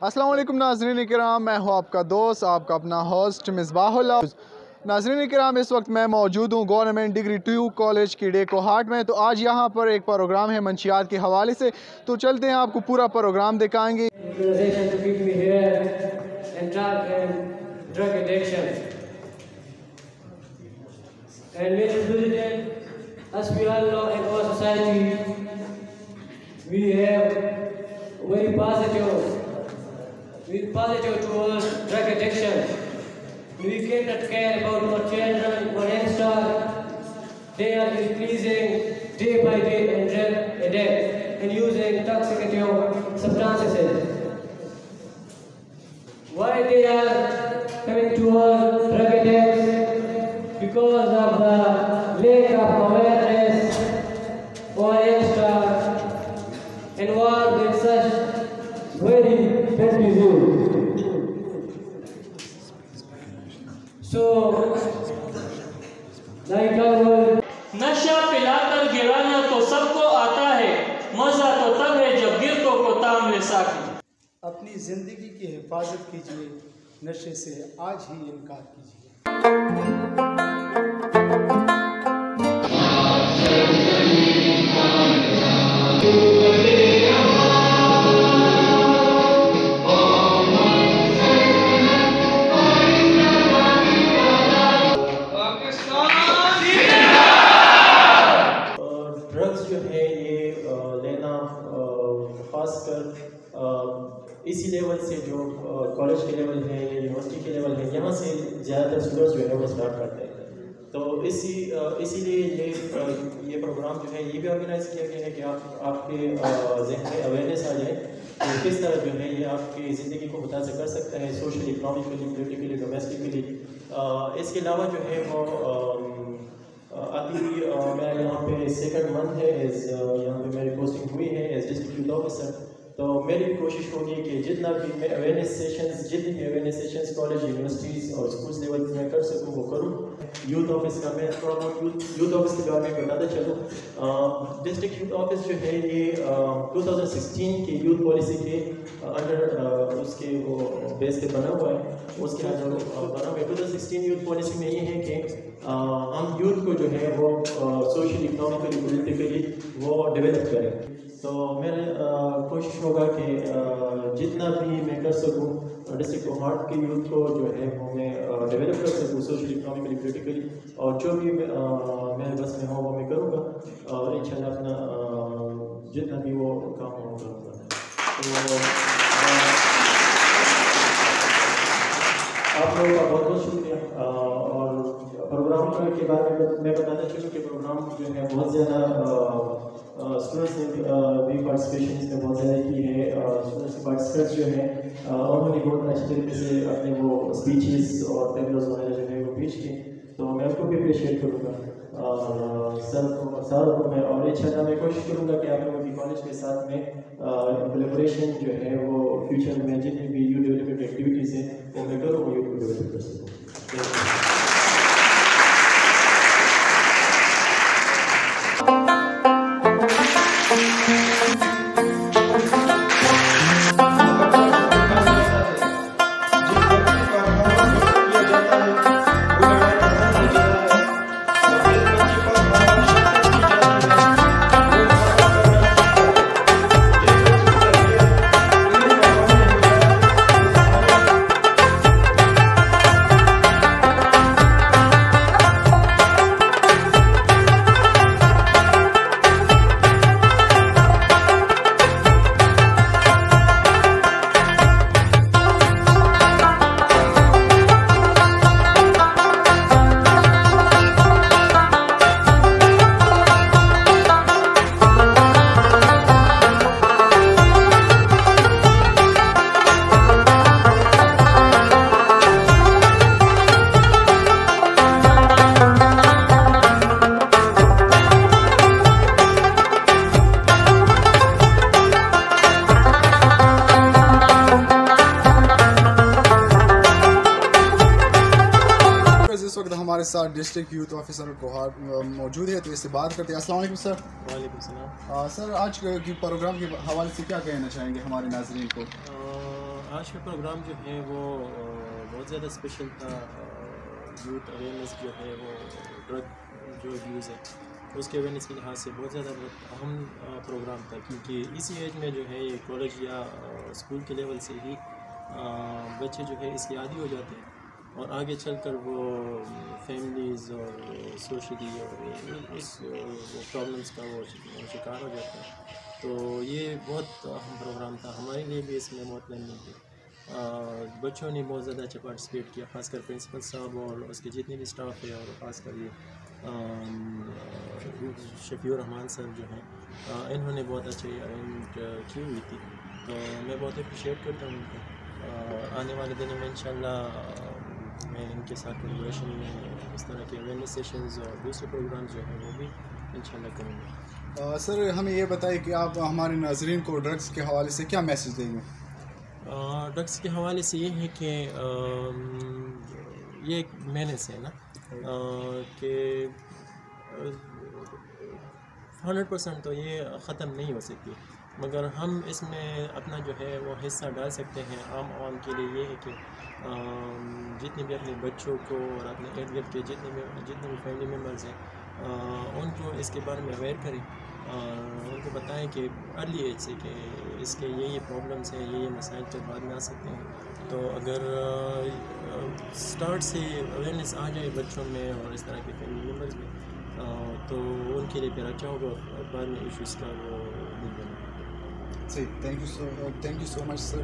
अस्सलाम वालेकुम नाज़रीन किराम, मैं हूँ आपका दोस्त, आपका अपना होस्ट मिसबाहुल। नाज़रीन किराम, इस वक्त मैं मौजूद हूँ गवर्नमेंट डिग्री 2 कॉलेज की डेको हाट में। तो आज यहाँ पर एक प्रोग्राम है मंशियात के हवाले से, तो चलते हैं आपको पूरा प्रोग्राम दिखाएंगे। With positive towards drug addiction. We cannot care about our children or youngsters. They are increasing day by day in drug addict and using toxicative substances. Why they are coming towards drug addicts? Because of the lack of awareness for youngsters involved in such very bad disease. So, like our नशा पिलाकर गिराना तो सबको आता है, मजा तो तब है जब गिरतों को ताम ले सके। अपनी जिंदगी की हिफाजत कीजिए, नशे से आज ही इनकार कीजिए। इसी लेवल से जो कॉलेज के लेवल है या यूनिवर्सिटी के लेवल है, यहाँ से ज़्यादातर स्टूडेंट्स जो है वो स्टार्ट करते हैं। तो इसीलिए ये प्रोग्राम जो है ये भी ऑर्गेनाइज़ किया गया है कि आपके ज़हन में अवेयरनेस आ जाए कि किस तरह जो है ये आपकी ज़िंदगी को मुतासर कर सकता है, सोशल, इकनॉमिकली, पोलिटिकली, डोमेस्टिकली। इसके अलावा जो है वो अभी मेरा यहाँ पे सेकंड मंथ है, यहाँ पे मेरी पोस्टिंग हुई है एज डिस्ट्रिक्ट यूथ ऑफिसर। तो मेरी कोशिश होगी कि जितना भी मैं जितनी भी अवेयरनेस सेशंस कॉलेज, यूनिवर्सिटीज़ और स्कूल्स लेवल पर मैं कर सकूँ वो करूँ। यूथ ऑफिस का मैं थोड़ा बहुत यूथ ऑफिस के बारे में बताता चलूँ। डिस्ट्रिक्ट यूथ ऑफिस जो है ये 2016 की यूथ पॉलिसी के अंडर उसके वो बेस पे बना हुआ है। उसके अंदर बना हुआ है 2016 यूथ पॉलिसी में ये है कि हम यूथ को जो है वो सोशल, इकनॉमिकली, पोलिटिकली वो डेवलप करें। तो मेरा कोशिश होगा कि जितना भी मैं कर सकूँ डिस्ट्रिक्ट हाट के यूथ को जो है वो मैं डेवलप कर सकूँ सोशल, इकनॉमिकली, पोलिटिकली, और जो भी मेरे बस में हो वो मैं करूँगा और इंशाल्लाह अपना जितना भी वो काम हो करूँगा। तो आप लोगों का बहुत बहुत शुक्रिया। और प्रोग्राम के बारे में मैं बताना चाहूँ कि प्रोग्राम जो है बहुत ज़्यादा स्टूडेंट्स ने भी पार्टिसिपेशन इसमें बहुत ज़्यादा की है। स्टूडेंट्स के पार्टिसिपेंट्स जो हैं उन्होंने बहुत अच्छे तरीके से अपने वो स्पीचेस और टेबल्स वगैरह जो है वो पेश किए, तो मैं उनको भी अप्रिशिएट करूँगा सर को मैं। और इंशाल्लाह मैं कोशिश करूँगा कि आप लोगों की कॉलेज के साथ में कोलैबोरेशन जो है वो फ्यूचर में जितनी भी यूथ डेवलपमेंट एक्टिविटीज़ हैं वो मैं करूँ, वो यूथ को डेवलप कर सकूँ। साथ डिस्ट्रिक्ट यूथ ऑफिसर कोहाट मौजूद है, तो इससे बात करते हैं। अस्सलाम वालेकुम सर। वालेकुम सलाम। सर, आज की प्रोग्राम के हवाले से क्या कहना चाहेंगे हमारे नाज़रीन को? आज का प्रोग्राम जो है वो बहुत ज़्यादा स्पेशल था। यूथ अवेयरनेस जो है वो ड्रग जो यूज़ है उसके अवेयरनेस के लिहाज से बहुत ज़्यादा अहम प्रोग्राम था, क्योंकि इसी एज में जो है ये कॉलेज या स्कूल के लेवल से ही बच्चे जो है इसके आदी हो जाते हैं और आगे चलकर वो फैमिलीज़ और सोशली और उस प्रॉब्लम्स का वो शिकार हो जाते हैं। तो ये बहुत अहम प्रोग्राम था, हमारे लिए भी इसमें बहुत प्लानिंग थी। बच्चों ने बहुत ज़्यादा अच्छा पार्टिसिपेट किया, ख़ासकर प्रिंसिपल साहब और उसके जितने भी स्टाफ है, और ख़ासकर ये शफीउर रहमान सर जो हैं इन्होंने बहुत अच्छी अरेंज की हुई थी, तो मैं बहुत अप्रिशिएट करता हूँ उनको। आने वाले दिनों में इंशाल्लाह मैं इनके साथ कोलैबोरेशन में इस तरह के अवेयरनेस सेशंस और दूसरे प्रोग्राम्स जो हैं वो भी इंशाल्लाह करूँगा। सर, हमें ये बताइए कि आप हमारे नाज़रीन को ड्रग्स के हवाले से क्या मैसेज देंगे? ड्रग्स के हवाले से ये है कि ये एक मेनेस है ना, कि 100% तो ये ख़त्म नहीं हो सकती, मगर हम इसमें अपना जो है वो हिस्सा डाल सकते हैं। आम के लिए ये है कि जितने भी अपने बच्चों को और अपने इर्द गिर्द के जितने भी फैमिली मेम्बर्स हैं उनको इसके बारे में अवेयर करें, उनको बताएं कि अर्ली एज से कि इसके ये प्रॉब्लम्स हैं, ये मसाइल तो बाद में आ सकते हैं। तो अगर स्टार्ट से अवेयरनेस आ जाए बच्चों में और इस तरह के फैमिली मेम्बर्स में, तो उनके लिए फिर अच्छा होगा और बाद में इश्यूज़ का वो नहीं बनेगा। सही, thank you so much sir.